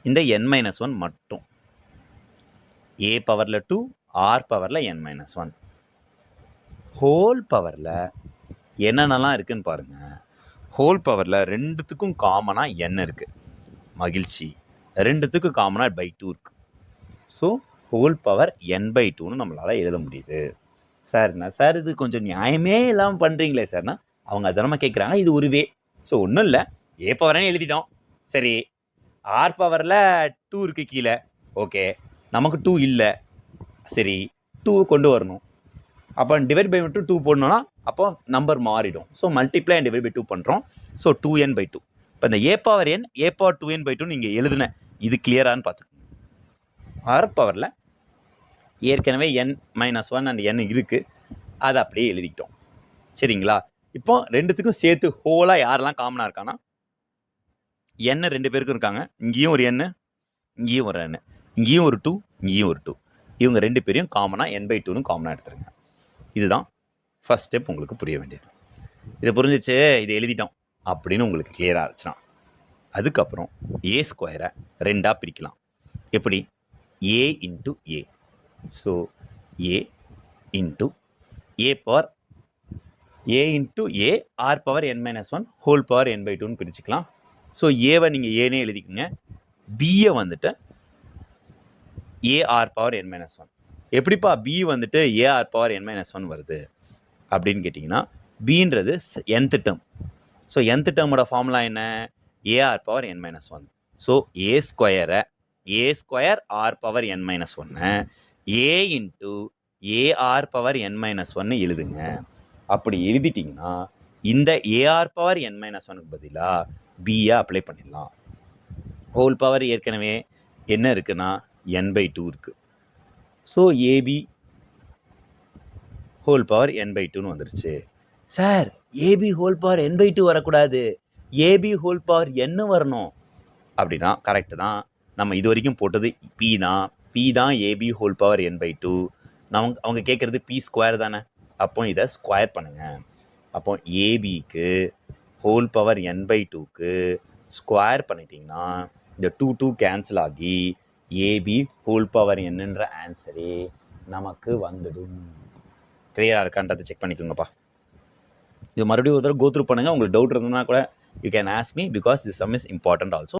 இந்த n-1 மட்டும். a பவரில் 2, r பவரில் n-1. ஹோல் பவரில் என்னென்னலாம் இருக்குன்னு பாருங்கள். ஹோல் பவரில் ரெண்டுத்துக்கும் காமனாக n இருக்குது. மகிழ்ச்சி, ரெண்டுத்துக்கும் காமனாக /2 இருக்குது. ஸோ ஹோல் பவர் n/2ன்னு நம்மளால் எழுத முடியுது. சார்ண்ணா சார் இது கொஞ்சம் நியாயமே இல்லாமல் பண்ணுறீங்களே சார்னா அவங்க அதனமாக கேட்குறாங்க. இது ஒரு வே. ஸோ ஒன்றும் இல்லை, a⁴n எழுதிட்டோம். சரி, r பவரில் 2 இருக்குது கீழே. ஓகே, நமக்கு 2 இல்லை. சரி, 2 கொண்டு வரணும். அப்போ டிவைட் பை 2 போடணும்னா அப்போ நம்பர் மாறிடும். So multiply and divide by 2 பண்ணுறோம். So 2n/2. இப்போ இந்த a⁴n a⁴2n/2 நீங்கள் எழுதுன இது கிளியரானு பார்த்துக்கோங்க. r பவரில் ஏற்கனவே n-1 அண்ட் n இருக்குது, அதை அப்படியே எழுதிக்கிட்டோம். சரிங்களா? இப்போ ரெண்டுத்துக்கும் சேர்த்து ஹோலாக யாரெல்லாம் காமனாக இருக்கான்னா n 2 பேருக்கும் இருக்காங்க. இங்கேயும் ஒரு n, இங்கேயும் ஒரு n, இங்கேயும் ஒரு 2, இங்கேயும் ஒரு 2. இவங்க 2 பேரையும் காமனாக n/2ன்னு காமனாக எடுத்துருங்க. இதுதான் ஃபர்ஸ்ட் ஸ்டெப். உங்களுக்கு புரிய வேண்டியது இது புரிஞ்சிச்சு, இதை எழுதிட்டோம் அப்படின்னு உங்களுக்கு கிளியராக இருந்துச்சுன்னா அதுக்கப்புறம் a² 2ஆக பிரிக்கலாம். எப்படி? a × a. So a × r⁴n-1 whole power n/2ன்னு பிரிச்சுக்கலாம். ஸோ ஏவை நீங்கள் ஏனே எழுதிக்கோங்க, பியை வந்துட்டு ar⁴n-1. எப்படிப்பா பி வந்துட்டு ar⁴n-1 வருது அப்படின்னு கேட்டிங்கன்னா பின்றது nth டேர்ம். ஸோ nth டேர்மோட ஃபார்முலா என்ன? ar⁴n-1. So a² r⁴n-1 a × ar⁴n-1 எழுதுங்க. அப்படி எழுதிட்டிங்கன்னா இந்த ar⁴n-1க்கு பதிலாக பியை அப்ளை பண்ணிடலாம். ஹோல் பவர் ஏற்கனவே என்ன இருக்குன்னா n/2 இருக்குது. ஸோ ஏபி ஹோல் பவர் n/2ன்னு வந்துருச்சு. Sir AB whole power n/2 வரக்கூடாது, ஏபி ஹோல் பவர் n வரணும் அப்படின்னா கரெக்டு தான். நம்ம இது வரைக்கும் போட்டது பி தான் ஏபி ஹோல் பவர் n/2. அவங்க கேட்குறது p² தானே. அப்போ இதை ஸ்கொயர் பண்ணுங்கள். அப்போ ஏபிக்கு ஹோல் பவர் n/2க்கு ஸ்கொயர் பண்ணிட்டீங்கன்னா இந்த 2 கேன்சல் ஆகி ஏபி ஹோல் பவர் என்னன்ற ஆன்சரே நமக்கு வந்துடும். கிளியராக இருக்கான்றதை செக் பண்ணிக்கோங்கப்பா. இது மறுபடியும் ஒரு தடவை கோ த்ரூ பண்ணுங்கள். உங்களுக்கு டவுட் இருந்ததுன்னா கூட you can ask me because this sum is important also.